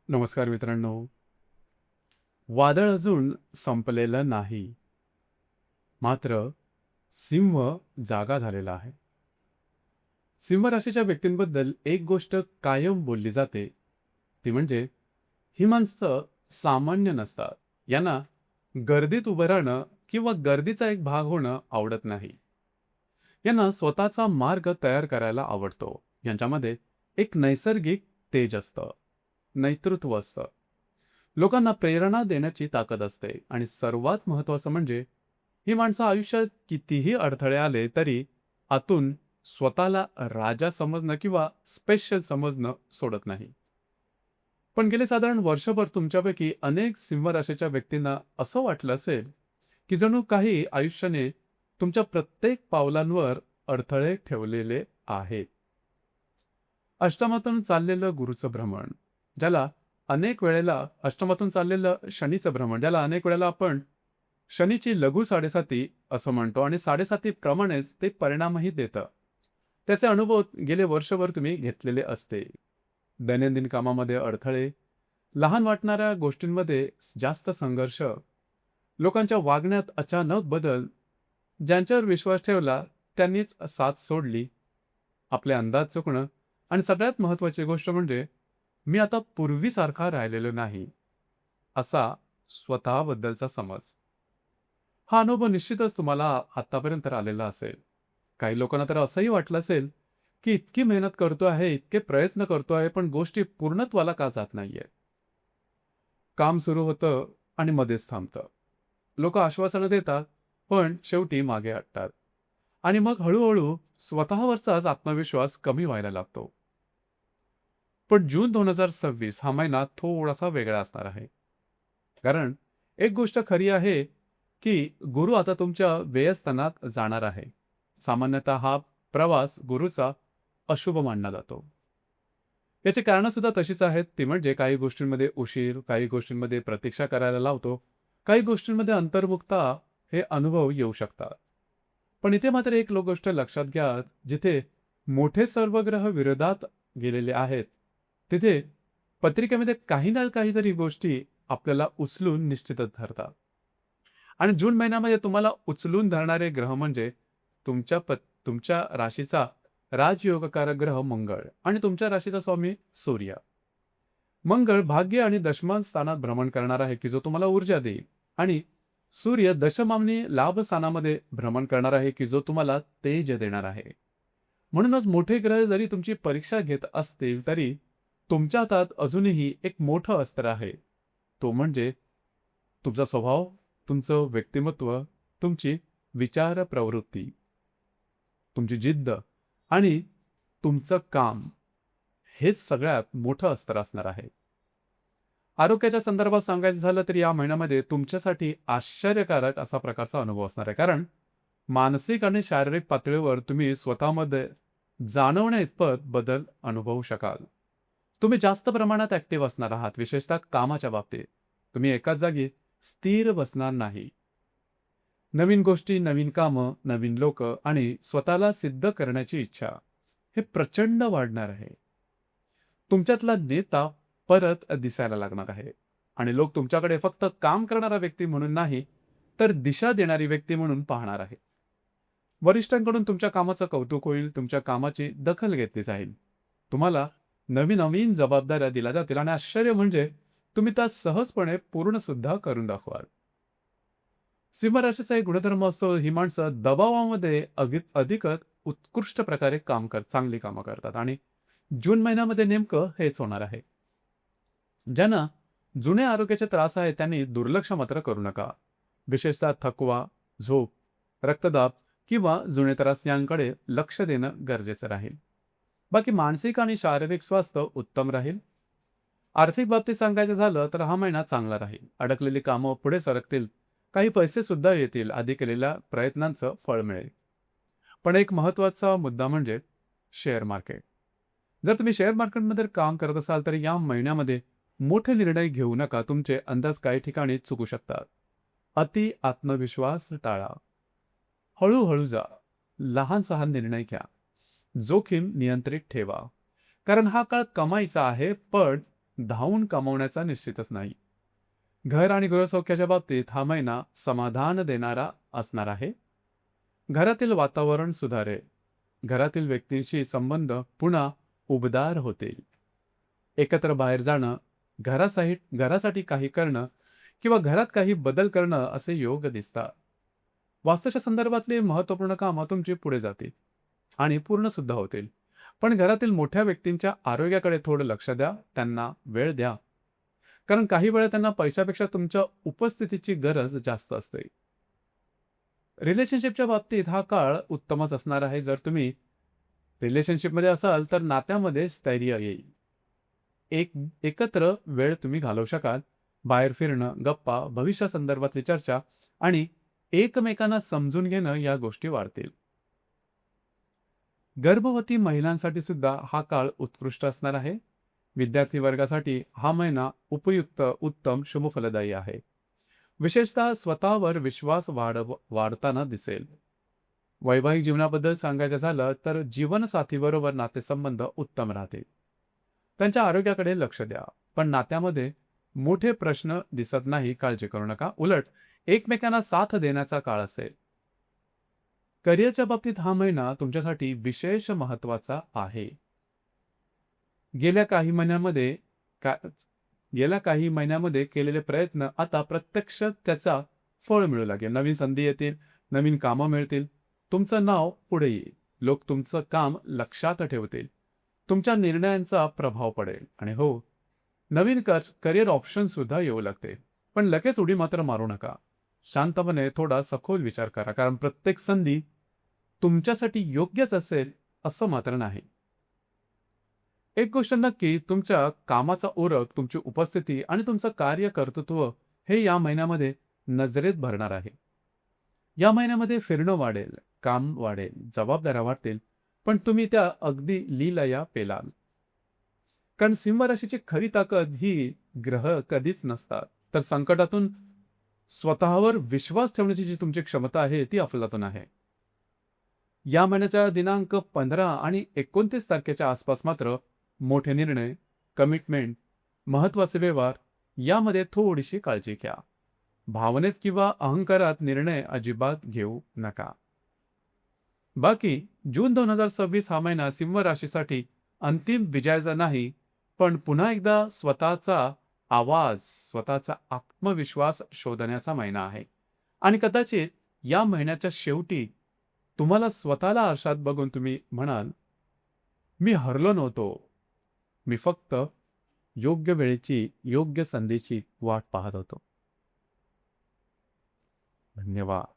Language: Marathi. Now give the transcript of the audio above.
नमस्कार मित्रांनो. वादळ अजून संपलेलं नाही. मात्र सिंह जागा झालेला आहे. सिंह राशीच्या व्यक्तींबद्दल एक गोष्ट कायम बोलली जाते, ती म्हणजे ही माणसं सामान्य नसतात. यांना गर्दीत उभं राहणं किंवा गर्दीचा एक भाग होणं आवडत नाही. यांना स्वतःचा मार्ग तयार करायला आवडतो. यांच्यामध्ये एक नैसर्गिक तेज असतं, नेतृत्व असतं. लोकांना प्रेरणा देण्याची ताकद असते आणि सर्वात महत्त्वाचं म्हणजे ही माणसं आयुष्यात कितीही अडथळे आले तरी आतून स्वतःला राजा समजणं किंवा स्पेशल समजणं सोडत नाही. पण गेले साधारण वर्षभर तुमच्यापैकी अनेक सिंह राशीच्या व्यक्तींना असं वाटलं असेल की जणू काही आयुष्याने तुमच्या प्रत्येक पावलांवर अडथळे ठेवलेले आहेत. अष्टमातून चाललेलं गुरुचं भ्रमण, ज्याला अनेक वेळेला अष्टमातून चाललेलं शनीचं भ्रमण, ज्याला अनेक वेळेला आपण शनीची लघु साडेसाती असं म्हणतो आणि साडेसातीप्रमाणेच ते परिणामही देतं. त्याचे अनुभव गेले वर्षभर तुम्ही घेतलेले असते. दैनंदिन कामामध्ये अडथळे, लहान वाटणाऱ्या गोष्टींमध्ये जास्त संघर्ष, लोकांच्या वागण्यात अचानक बदल, ज्यांच्यावर विश्वास ठेवला त्यांनीच साथ सोडली, आपले अंदाज चुकणं आणि सगळ्यात महत्त्वाची गोष्ट म्हणजे मी आता पूर्वीसारखा राहिलेलो नाही, असा स्वतःबद्दलचा समज. हा अनुभव निश्चितच तुम्हाला आतापर्यंत तर आलेला असेल. काही लोकांना तर असंही वाटलं असेल, की इतकी मेहनत करतो आहे, इतके प्रयत्न करतो आहे, पण गोष्टी पूर्णत्वाला का जात नाहीये? काम सुरू होतं आणि मध्येच थांबतं. लोकं आश्वासनं देतात, पण शेवटी मागे हटतात. आणि मग हळू स्वतःवरचाच आत्मविश्वास कमी व्हायला लागतो. पण जून 2026 हा महिना थोडासा वेगळा असणार आहे. कारण एक गोष्ट खरी आहे, की गुरु आता तुमच्या व्ययस्थानात जाणार आहे. सामान्यतः हा प्रवास गुरुचा अशुभ मानला जातो. याची कारणं सुद्धा तशीच आहेत. ती म्हणजे काही गोष्टींमध्ये उशीर, काही गोष्टींमध्ये प्रतीक्षा करायला लावतो, काही गोष्टींमध्ये अंतर्मुखता हे अनुभव येऊ शकतात. पण इथे मात्र एक गोष्ट लक्षात घ्या, जिथे मोठे सर्व ग्रह विरोधात गेलेले आहेत, तिथे पत्रिकेमध्ये काही ना काहीतरी गोष्टी आपल्याला उचलून निश्चितच धरतात. आणि जून महिन्यामध्ये तुम्हाला उचलून धरणारे ग्रह म्हणजे तुमच्या राशीचा राजयोगकारक ग्रह मंगळ आणि तुमच्या राशीचा स्वामी सूर्य. मंगळ भाग्य आणि दशमान स्थानात भ्रमण करणार आहे, की जो तुम्हाला ऊर्जा देईल. आणि सूर्य दशमांनी लाभ स्थानामध्ये भ्रमण करणार आहे, की जो तुम्हाला तेज देणार आहे. म्हणूनच मोठे ग्रह जरी तुमची परीक्षा घेत असतील तरी तुमच्या हातात अजूनही एक मोठं अस्त्र आहे. तो म्हणजे तुमचा स्वभाव, तुमचं व्यक्तिमत्व, तुमची विचार प्रवृत्ती, तुमची जिद्द आणि तुमचं काम, हेच सगळ्यात मोठं अस्त्र असणार आहे. आरोग्याच्या संदर्भात सांगायचं झालं तर या महिन्यामध्ये तुमच्यासाठी आश्चर्यकारक असा प्रकारचा अनुभव असणार आहे. कारण मानसिक आणि शारीरिक पातळीवर तुम्ही स्वतःमध्ये जाणवण्या इतपत बदल अनुभवू शकाल. तुम्ही जास्त प्रमाणात ऍक्टिव्ह असणार आहात, विशेषतः कामाच्या बाबतीत. तुम्ही एकाच जागी स्थिर बसणार नाही. नवीन गोष्टी, नवीन कामं, नवीन लोक आणि स्वतःला सिद्ध करण्याची इच्छा हे प्रचंड वाढणार आहे. तुमच्यातला नेता परत दिसायला लागणार आहे आणि लोक तुमच्याकडे फक्त काम करणारा व्यक्ती म्हणून नाही, तर दिशा देणारी व्यक्ती म्हणून पाहणार आहे. वरिष्ठांकडून तुमच्या कामाचं कौतुक होईल, तुमच्या कामाची दखल घेतली जाईल. तुम्हाला नवीन नवीन जबाबदाऱ्या दिल्या जातील आणि आश्चर्य म्हणजे तुम्ही त्या सहजपणे पूर्ण सुद्धा करून दाखवाल. सिंह राशीचा एक गुणधर्म असतो, ही माणसं दबावामध्ये अधिकच उत्कृष्ट प्रकारे चांगली कामं करतात आणि जून महिन्यामध्ये नेमकं हेच होणार आहे. ज्यांना जुने आरोग्याचे त्रास आहेत त्यांनी दुर्लक्ष मात्र करू नका. विशेषतः थकवा, झोप, रक्तदाब किंवा जुने त्रास यांकडे लक्ष देणं गरजेचं राहील. बाकी मानसिक आणि शारीरिक स्वास्थ्य उत्तम राहील. आर्थिक बाबतीत सांगायचं झालं तर हा महिना चांगला राहील. अडकलेली कामं पुढे सरकतील. काही पैसे सुद्धा येतील. आधी केलेल्या प्रयत्नांचं फळ मिळेल. पण एक महत्त्वाचा मुद्दा म्हणजे शेअर मार्केट. जर तुम्ही शेअर मार्केटमध्ये काम करत असाल तर या महिन्यामध्ये मोठे निर्णय घेऊ नका. तुमचे अंदाज काही ठिकाणी चुकू शकतात. अति आत्मविश्वास टाळा. हळूहळू जा. लहान सहान निर्णय घ्या. जोखीम नियंत्रित ठेवा. कारण हा काळ कमाईचा आहे, पण धावून कमावण्याचा निश्चितच नाही. घर आणि गृहसौख्याच्या बाबतीत हा महिना समाधान देणारा असणार आहे. घरातील वातावरण सुधारेल. घरातील व्यक्तींशी संबंध पुन्हा उबदार होतील. एकत्र बाहेर जाणं, घरासाठी काही करणं किंवा घरात काही बदल करणं असे योग दिसतात. वास्तूच्या संदर्भातली महत्त्वपूर्ण कामं तुमची पुढे जातील आणि पूर्ण सुद्धा होतील. पण घरातील मोठ्या व्यक्तींच्या आरोग्याकडे थोडं लक्ष द्या, त्यांना वेळ द्या. कारण काही वेळा त्यांना पैशापेक्षा तुमच्या उपस्थितीची गरज जास्त असते. रिलेशनशिपच्या बाबतीत हा काळ उत्तमच असणार आहे. जर तुम्ही रिलेशनशिपमध्ये असाल तर नात्यामध्ये स्थैर्य येईल. एकत्र वेळ तुम्ही घालवू शकाल. बाहेर फिरणं, गप्पा, भविष्यासंदर्भातली चर्चा आणि एकमेकांना समजून घेणं या गोष्टी वाढतील. गर्भवती महिलांसाठी सुद्धा हा काळ उत्कृष्ट असणार आहे. विद्यार्थी वर्गासाठी हा महिना उपयुक्त, उत्तम, शुभफलदायी आहे. विशेषतः स्वतःवर विश्वास वाढताना दिसेल. वैवाहिक जीवनाबद्दल सांगायचं झालं तर जीवनसाथीबरोबर नातेसंबंध उत्तम राहतील. त्यांच्या आरोग्याकडे लक्ष द्या. पण नात्यामध्ये मोठे प्रश्न दिसत नाही, काळजी करू नका. उलट एकमेकांना साथ देण्याचा काळ असेल. करिअरच्या बाबतीत हा महिना तुमच्यासाठी विशेष महत्वाचा आहे. गेल्या काही महिन्यांमध्ये का गेल्या काही महिन्यामध्ये केलेले प्रयत्न आता प्रत्यक्ष त्याचा फळ मिळू लागेल. नवीन संधी येतील, नवीन कामं मिळतील, तुमचं नाव पुढे येईल, लोक तुमचं काम लक्षात ठेवतील, तुमच्या निर्णयांचा प्रभाव पडेल आणि हो, नवीन करिअर ऑप्शन सुद्धा येऊ लागते. पण लगेच उडी मात्र मारू नका. शांतपणे थोडा सखोल विचार करा, कारण प्रत्येक संधी तुमच्यासाठी योग्यच असेल असं मात्र नाही. एक गोष्ट नक्की, तुमच्या कामाचा ओळख, तुमची उपस्थिती आणि तुमचं कार्यकर्तृत्व हे या महिन्यामध्ये नजरेत भरणार आहे. या महिन्यामध्ये फिरणं वाढेल, काम वाढेल, जबाबदाऱ्या वाढतील, पण तुम्ही त्या अगदी लीलया पेलाल. कारण सिंह राशीची खरी ताकद ही ग्रह कधीच नसतात, तर संकटातून स्वतःवर विश्वास ठेवण्याची जी तुमची क्षमता आहे ती अफलातून आहे. या महिन्याच्या दिनांक 15 आणि 29 तारखेच्या आसपास मात्र मोठे निर्णय, कमिटमेंट, महत्वाचे व्यवहार यामध्ये थोडीशी काळजी घ्या. भावनेत किंवा अहंकारात निर्णय अजिबात घेऊ नका. बाकी जून 2026 हा महिना सिंह राशीसाठी अंतिम विजयाचा नाही, पण पुन्हा एकदा स्वतःचा आवाज, स्वतःचा आत्मविश्वास शोधण्याचा महिना आहे. आणि कदाचित या महिन्याच्या शेवटी तुम्हाला स्वतःला आरशात बघून तुम्ही म्हणाल, मी हरलो नव्हतो, मी फक्त योग्य वेळेची, योग्य संधीची वाट पाहत होतो. धन्यवाद.